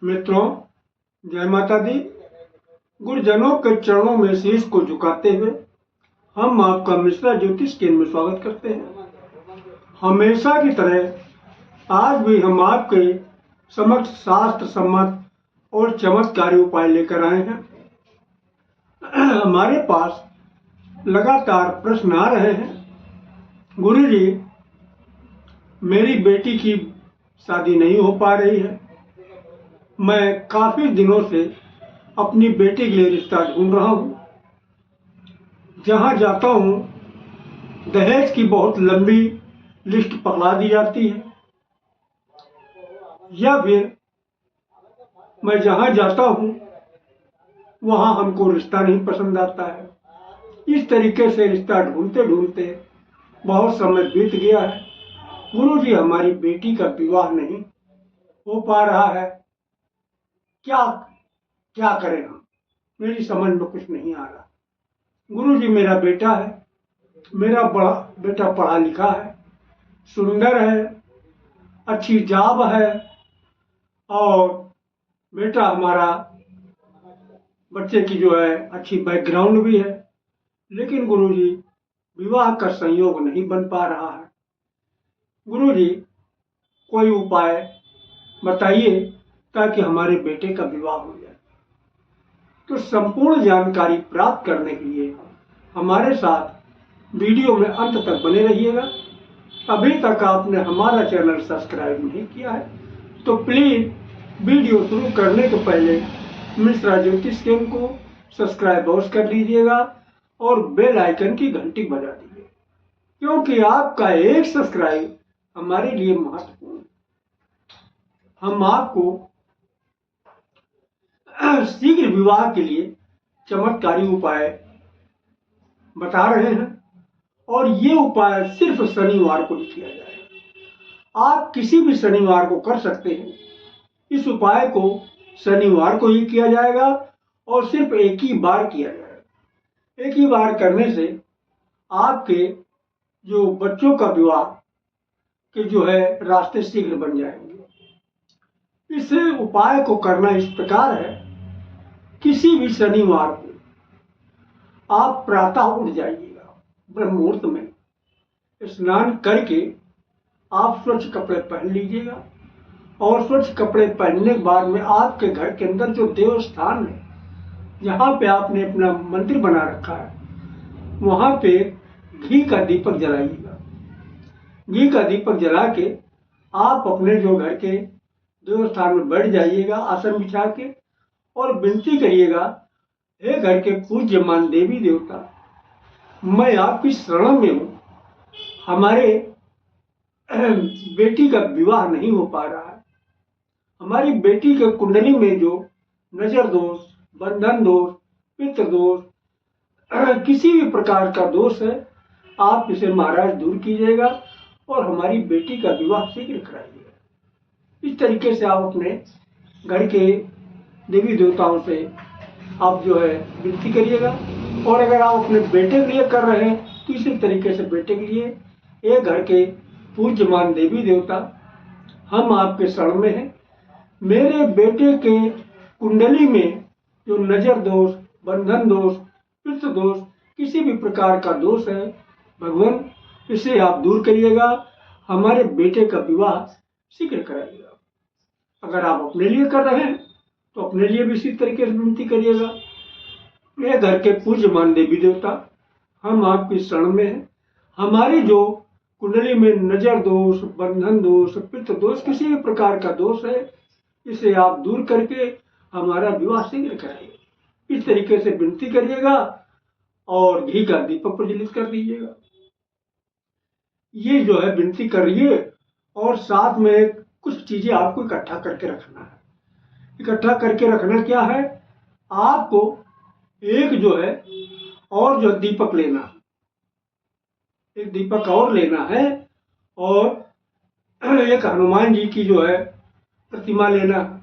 मित्रों, जय माता दी। गुरुजनों के चरणों में शीश को झुकाते हुए हम आपका मिश्रा ज्योतिष केंद्र में स्वागत करते हैं। हमेशा की तरह आज भी हम आपके समक्ष शास्त्र सम्मत और चमत्कारी उपाय लेकर आए हैं। हमारे पास लगातार प्रश्न आ रहे हैं, गुरुजी मेरी बेटी की शादी नहीं हो पा रही है। मैं काफी दिनों से अपनी बेटी के लिए रिश्ता ढूंढ रहा हूँ। जहाँ जाता हूँ दहेज की बहुत लंबी लिस्ट पकड़ा दी जाती है, या फिर मैं जहाँ जाता हूँ वहाँ हमको रिश्ता नहीं पसंद आता है। इस तरीके से रिश्ता ढूंढते ढूंढते बहुत समय बीत गया है। गुरुजी हमारी बेटी का विवाह नहीं हो पा रहा है, क्या करें हम? मेरी समझ में कुछ नहीं आ रहा। गुरुजी मेरा बेटा है, मेरा बड़ा बेटा पढ़ा लिखा है, सुंदर है, अच्छी जॉब है और बेटा हमारा बच्चे की जो है अच्छी बैकग्राउंड भी है, लेकिन गुरुजी विवाह का संयोग नहीं बन पा रहा है। गुरुजी कोई उपाय बताइए ताकि हमारे बेटे का विवाह हो जाए। तो संपूर्ण जानकारी प्राप्त करने के लिए हमारे साथ वीडियो में अंत तक बने रहिएगा। अभी तक आपने हमारा चैनल सब्सक्राइब नहीं किया है तो प्लीज वीडियो शुरू करने के पहले मिश्रा ज्योतिष केंद्र को सब्सक्राइब अवश्य कर लीजिएगा और बेल आइकन की घंटी बजा दीजिए, क्योंकि आपका एक सब्सक्राइब हमारे लिए महत्वपूर्ण है। हम आपको शीघ्र विवाह के लिए चमत्कारी उपाय बता रहे हैं और ये उपाय सिर्फ शनिवार को ही किया जाएगा। आप किसी भी शनिवार को कर सकते हैं। इस उपाय को शनिवार को ही किया जाएगा और सिर्फ एक ही बार किया जाएगा। एक ही बार करने से आपके जो बच्चों का विवाह के जो है रास्ते शीघ्र बन जाएंगे। इस उपाय को करना इस प्रकार है, किसी भी शनिवार को आप प्रातः उठ जाइएगा, ब्रह्म मुहूर्त में स्नान करके आप स्वच्छ कपड़े पहन लीजिएगा और स्वच्छ कपड़े पहनने के बाद में आपके घर के अंदर जो देव स्थान है, जहाँ पे आपने अपना मंदिर बना रखा है, वहाँ पे घी का दीपक जलाइएगा। घी का दीपक जला के आप अपने जो घर के देव स्थान में बैठ जाइएगा आसन बिछा के और विनती करिएगा, हे घर के पूज्यमान देवी देवता, मैं आपकी शरण में हूँ। हमारे बेटी का विवाह नहीं हो पा रहा है। हमारी बेटी के कुंडली में जो नजर दोष, बंधन दोष, पितृ दोष, किसी भी प्रकार का दोष है, आप इसे महाराज दूर कीजिएगा और हमारी बेटी का विवाह शीघ्र कराइएगा। इस तरीके से आप अपने घर के देवी देवताओं से आप जो है विनती करिएगा। और अगर आप अपने बेटे के लिए कर रहे हैं तो इसी तरीके से बेटे के लिए, एक घर के पूज्यमान देवी देवता, हम आपके शरण में हैं। मेरे बेटे के कुंडली में जो नजर दोष, बंधन दोष, पितृ दोष, किसी भी प्रकार का दोष है, भगवान इसे आप दूर करिएगा, हमारे बेटे का विवाह शीघ्र कराइएगा। अगर आप अपने लिए कर रहे हैं तो अपने लिए भी इसी तरीके से विनती करिएगा। ये घर के पूज्यमान देवी देवता, हम आपकी शरण में हैं। हमारी जो कुंडली में नजर दोष, बंधन दोष, पितृ दोष, किसी भी प्रकार का दोष है, इसे आप दूर करके हमारा विवाह शीघ्र कराइए। इस तरीके से विनती करिएगा और घी का दीपक प्रज्वलित कर दीजिएगा। ये जो है विनती करिए और साथ में कुछ चीजें आपको इकट्ठा करके रखना है। इकट्ठा करके रखना क्या है, आपको एक जो है और जो दीपक लेना है, एक दीपक और लेना है और एक हनुमान जी की जो है प्रतिमा लेना है।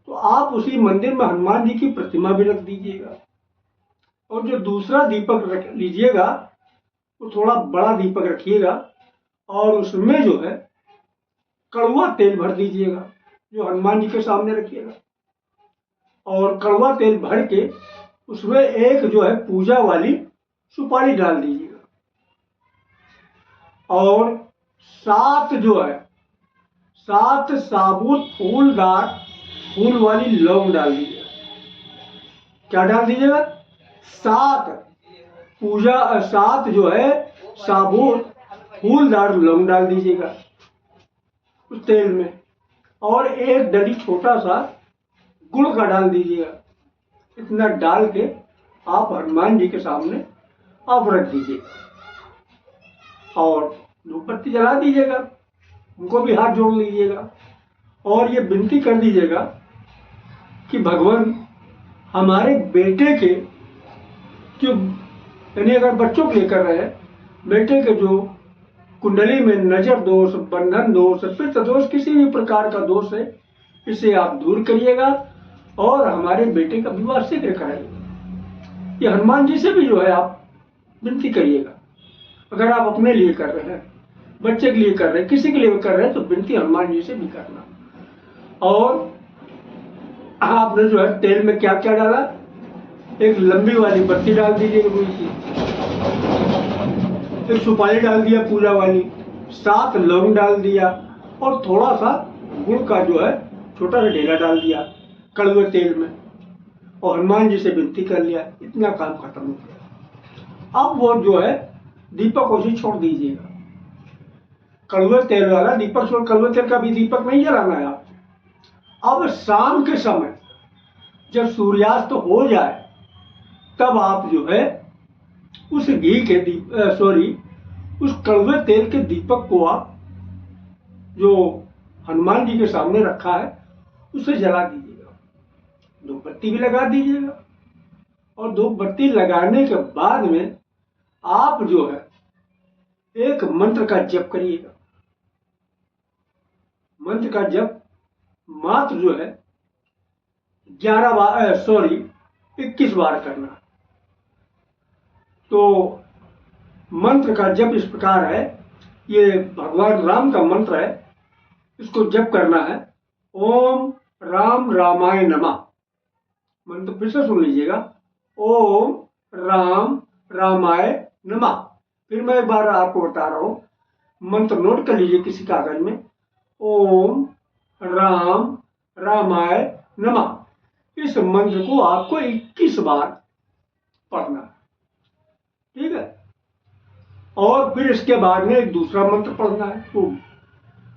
तो आप उसी मंदिर में हनुमान जी की प्रतिमा भी रख दीजिएगा और जो दूसरा दीपक रख लीजिएगा वो थोड़ा बड़ा दीपक रखिएगा और उसमें जो है कड़वा तेल भर दीजिएगा। जो हनुमान जी के सामने रखिएगा, और कड़वा तेल भर के उसमें एक जो है पूजा वाली सुपारी डाल दीजिएगा, और 7 जो है 7 साबुत फूलदार फूल वाली लौंग डाल दीजिएगा। क्या डाल दीजिएगा? 7 जो है साबुत फूलदार लौंग डाल दीजिएगा उस तेल में, और एक डली छोटा सा गुड़ का डाल दीजिएगा। इतना डाल के आप हनुमान जी के सामने आप रख दीजिएगा और धूप बत्ती जला दीजिएगा, उनको भी हाथ जोड़ लीजिएगा और ये विनती कर दीजिएगा कि भगवान हमारे बेटे के जो, यानी अगर बच्चों के लिए कर रहे हैं, बेटे के जो कुंडली में नजर दोष, बंधन दोष, पितृ दोष, किसी भी प्रकार का दोष है, इसे आप दूर करिएगा और हमारे बेटे का विवाह शीघ्र कराइएगा। ये हनुमान जी से भी जो है आप विनती करिएगा। अगर आप अपने लिए कर रहे हैं, बच्चे के लिए कर रहे हैं, किसी के लिए कर रहे हैं, तो विनती हनुमान जी से भी करना। और आपने जो है तेल में क्या क्या डाला, एक लंबी वाली बत्ती डाल दीजिए गुड़ की, एक सुपारी डाल दिया पूजा वाली, 7 लौंग डाल दिया और थोड़ा सा गुड़ का जो है छोटा सा ढेला डाल दिया कड़वे तेल में, और हनुमान जी से विनती कर लिया। इतना काम खत्म हो गया। अब वो जो है दीपक उसी छोड़ दीजिएगा, कड़वे तेल वाला दीपक छोड़, कड़वे तेल का भी दीपक नहीं जलाना है आप। अब शाम के समय जब सूर्यास्त हो जाए तब आप जो है उस घी के उस कड़वे तेल के दीपक को आप जो हनुमान जी के सामने रखा है उसे जला दीजिएगा, धूप बत्ती भी लगा दीजिएगा, और धूप बत्ती लगाने के बाद में आप जो है एक मंत्र का जप करिएगा। मंत्र का जप मात्र जो है 21 बार करना। तो मंत्र का जप इस प्रकार है, ये भगवान राम का मंत्र है, इसको जप करना है। ओम राम रामाय नमः। मंत्र फिर से सुन लीजिएगा, ओम राम रामाय नमः। फिर मैं एक बार आपको बता रहा हूं, मंत्र नोट कर लीजिए किसी कागज में। ओम राम रामाय नमः। इस मंत्र को आपको 21 बार पढ़ना, ठीक है। और फिर इसके बाद में एक दूसरा मंत्र पढ़ना है, वो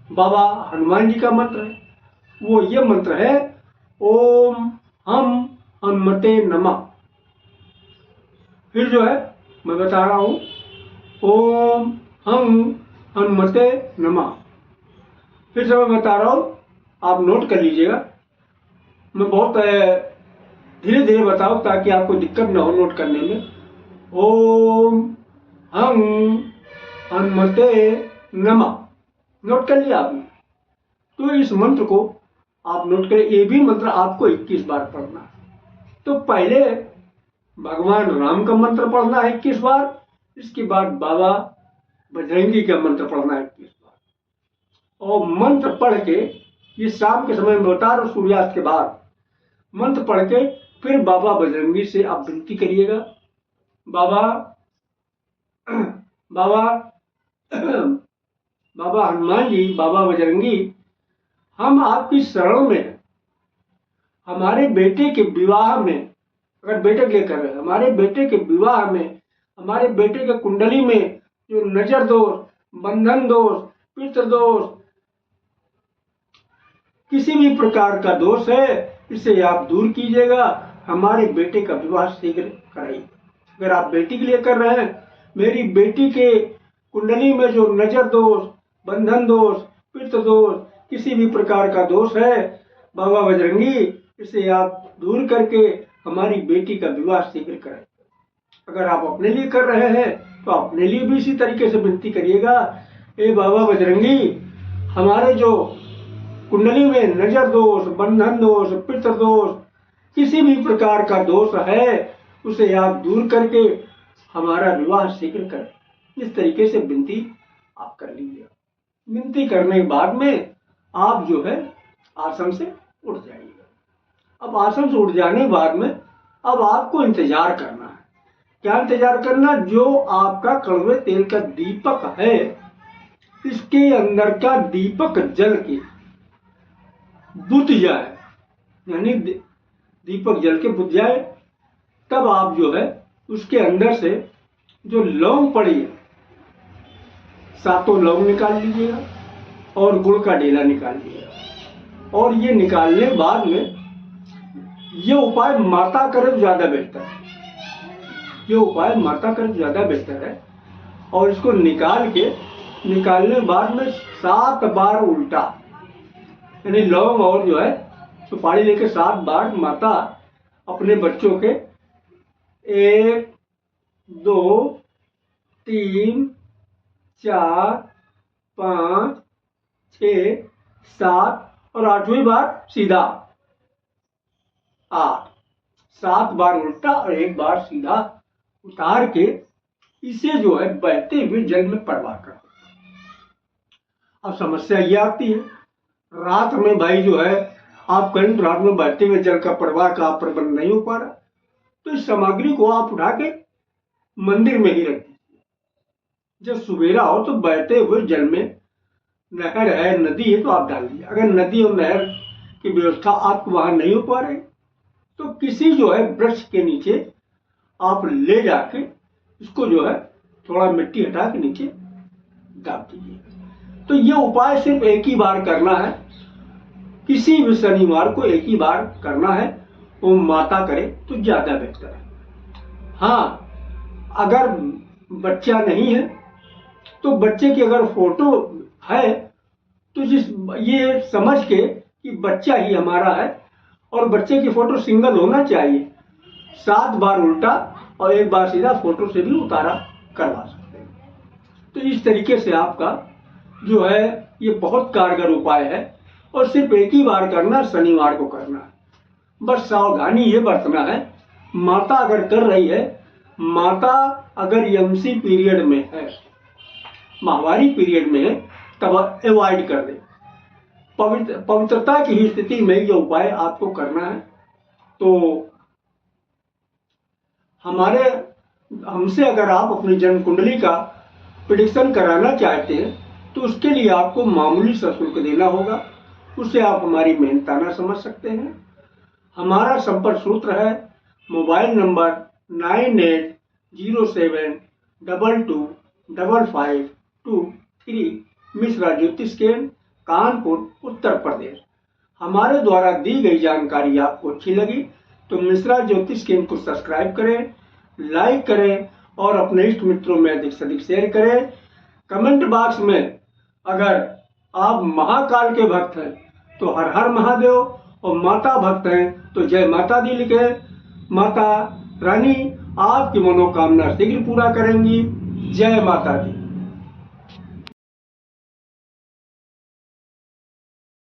बाबा हनुमान जी का मंत्र है। वो ये मंत्र है, ओम हम हनुमते नमः। फिर जो है मैं बता रहा हूं, ओम हम हनुमते नमः। फिर से मैं बता रहा हूं, आप नोट कर लीजिएगा। मैं बहुत धीरे धीरे बताऊं ताकि आपको दिक्कत ना हो नोट करने में। ओम हम हनुमते नमः। नोट कर लिया आपने? तो इस मंत्र को आप नोट करें। ये भी मंत्र आपको 21 बार पढ़ना है। तो पहले भगवान राम का मंत्र पढ़ना है 21 बार, इसके बाद बाबा बजरंगी का मंत्र पढ़ना है 21 बार। और मंत्र पढ़ के, ये शाम के समय में बता रहा हूं, सूर्यास्त के बाद मंत्र पढ़ के फिर बाबा बजरंगी से आप विनती करिएगा, बाबा बाबा बाबा हनुमान जी, बाबा बजरंगी, हम आपकी शरण में हैं। हमारे बेटे के विवाह में, अगर बेटे के लिए कर रहे हैं, हमारे बेटे के विवाह में, हमारे बेटे के कुंडली में जो नजर दोष, बंधन दोष, पितृ दोष, किसी भी प्रकार का दोष है, इसे आप दूर कीजिएगा। हमारे बेटे का विवाह शीघ्र कराइए। अगर आप बेटी के लिए कर रहे हैं, मेरी बेटी के कुंडली में जो नजर दोष, बंधन दोष, पितृ दोष, किसी भी प्रकार का दोष है, बाबा बजरंगी, इसे आप दूर करके हमारी बेटी का विवाह शीघ्र कराइए। अगर आप अपने लिए कर रहे हैं तो अपने लिए भी इसी तरीके से विनती करिएगा, ए बाबा बजरंगी, हमारे जो कुंडली में नजर दोष, बंधन दोष, पितृ दोष, किसी भी प्रकार का दोष है, उसे आप दूर करके हमारा विवाह शीघ्र करें। इस तरीके से विनती आप कर लीजिए। विनती करने के बाद में आप जो है आसन से उठ जाइएगा। अब आसन से उठ जाने के बाद में अब आपको इंतजार करना है। क्या इंतजार करना? जो आपका कड़वे तेल का दीपक है, इसके अंदर का दीपक जल के बुझ जाए, यानी दीपक जल के बुझ जाए, तब आप जो है उसके अंदर से जो लौंग पड़ी है, 7 लौंग निकाल लीजिएगा और गुड़ का ढेला निकाल लीजिएगा। और ये निकालने के बाद में ये उपाय माता करे ज्यादा बेहतर है। ये उपाय माता करे ज्यादा बेहतर है। और इसको निकालने के बाद में 7 बार उल्टा, यानी लौंग और जो है सुपारी लेके 7 बार माता अपने बच्चों के 1 2 3 4 5 6 7 और 8वीं बार सीधा 8, 7 बार उल्टा और 1 बार सीधा उतार के इसे जो है बहते हुए जल में प्रवाह कर। अब समस्या ये आती है, रात में भाई जो है आप कहीं रात में बहते हुए जल का प्रवाह का प्रबंध नहीं हो पा रहा, तो इस सामग्री को आप उठा के मंदिर में ही रख दीजिए। जब सवेरा हो तो बहते हुए जल में, नहर है नदी है तो आप डाल दीजिए। अगर नदी और नहर की व्यवस्था आपको वहां नहीं हो पा रही तो किसी जो है वृक्ष के नीचे आप ले जाके इसको जो है थोड़ा मिट्टी हटा के नीचे दाब दीजिए। तो ये उपाय सिर्फ एक ही बार करना है, किसी भी शनिवार को एक ही बार करना है। वो माता करे तो ज्यादा बेहतर है। हाँ, अगर बच्चा नहीं है तो बच्चे की अगर फोटो है तो ये समझ के कि बच्चा ही हमारा है और बच्चे की फोटो सिंगल होना चाहिए, 7 बार उल्टा और 1 बार सीधा फोटो से भी उतारा करवा सकते हैं। तो इस तरीके से आपका जो है ये बहुत कारगर उपाय है और सिर्फ एक ही बार करना, शनिवार को करना है। बस सावधानी ये बरतना है, माता अगर कर रही है, माता अगर एमसी पीरियड में है, माहवारी पीरियड में है, तब अवॉइड कर दे। पवित्रता की स्थिति में ये उपाय आपको करना है। तो हमसे अगर आप अपनी जन्म कुंडली का प्रेडिक्शन कराना चाहते हैं तो उसके लिए आपको मामूली सा शुल्क देना होगा। उससे आप हमारी मेहनताना समझ सकते हैं। हमारा संपर्क सूत्र है मोबाइल नंबर 9807225523, मिश्रा ज्योतिष केंद्र, कानपुर, उत्तर प्रदेश। हमारे द्वारा दी गई जानकारी आपको अच्छी लगी तो मिश्रा ज्योतिष केंद्र को सब्सक्राइब करें, लाइक करें और अपने इष्ट मित्रों में अधिक से अधिक शेयर करें। कमेंट बॉक्स में अगर आप महाकाल के भक्त हैं तो हर हर महादेव और माता भक्त हैं तो जय माता दी लिखें। माता रानी आपकी मनोकामना शीघ्र पूरा करेंगी। जय माता दी।